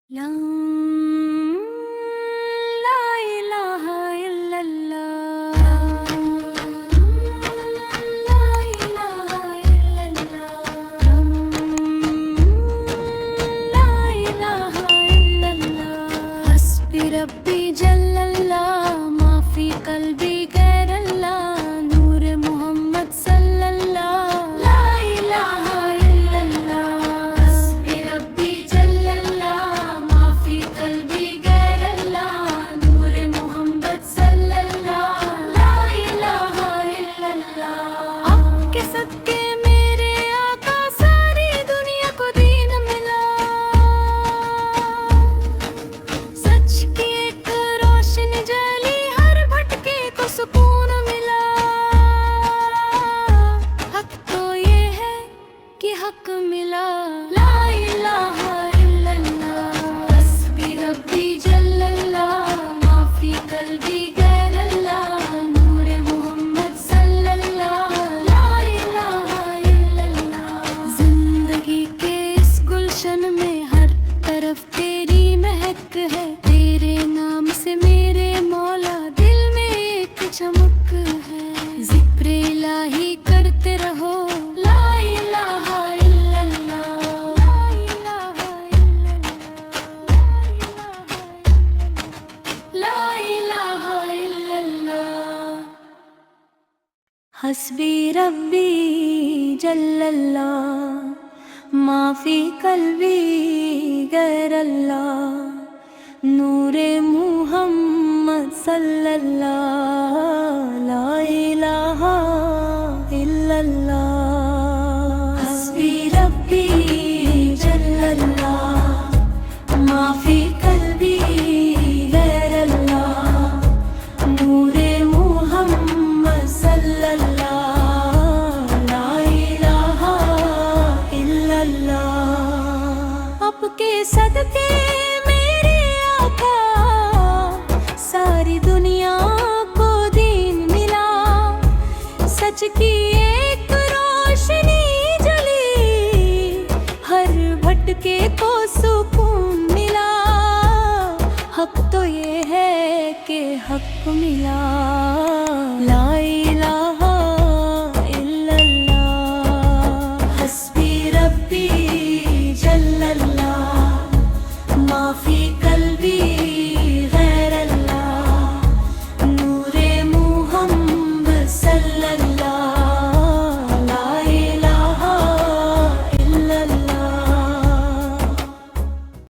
لا لا إله إلا الله. لا إله إلا الله. لا إله إلا الله. حسبي ربي جل الله. ما في قلبي غير الله. نور محمد صلى الله. لا إله إلا الله. حسبي ربي جل الله. ما في قلبي غير الله. نور محمد صلى الله. لا إله إلا الله. آپ کے صدقے میرے آقا ساری دنیا کو دین ملا. سچ کی ایک روشنی جلی ہر بھٹکے کو سکون ملا. حق تو یہ ہے کہ حق ملا. لا الہ الا اللہ. حسبی ربی جل اللہ. ما فی قلبی غیر اللہ. نور محمد صلی اللہ. لا الہ الا اللہ. زندگی کے اس گلشن میں ہر طرف تیری مہک ہے. تیرے نام سے میرے مولا دل میں ایک چمک ہے. ذکر الہی کرتے رہو. لا الہ الا اللہ. لا الہ الا اللہ. لا الہ الا اللہ. حسبی ربی جل اللہ. ما فی قلبی غیر اللہ. نور محمد صلی اللہ. لا الہ الا اللہ. حسبی ربی جل اللہ. ما فی قلبی غیر اللہ. نور محمد صلی اللہ. لا الہ الا اللہ. آپ کے صدقے میرے آقا ساری دنیا کو دین ملا. سچ کی ایک روشنی جلی ہر بھٹکے کو سکون ملا. حق تو یہ ہے کہ حق ملا.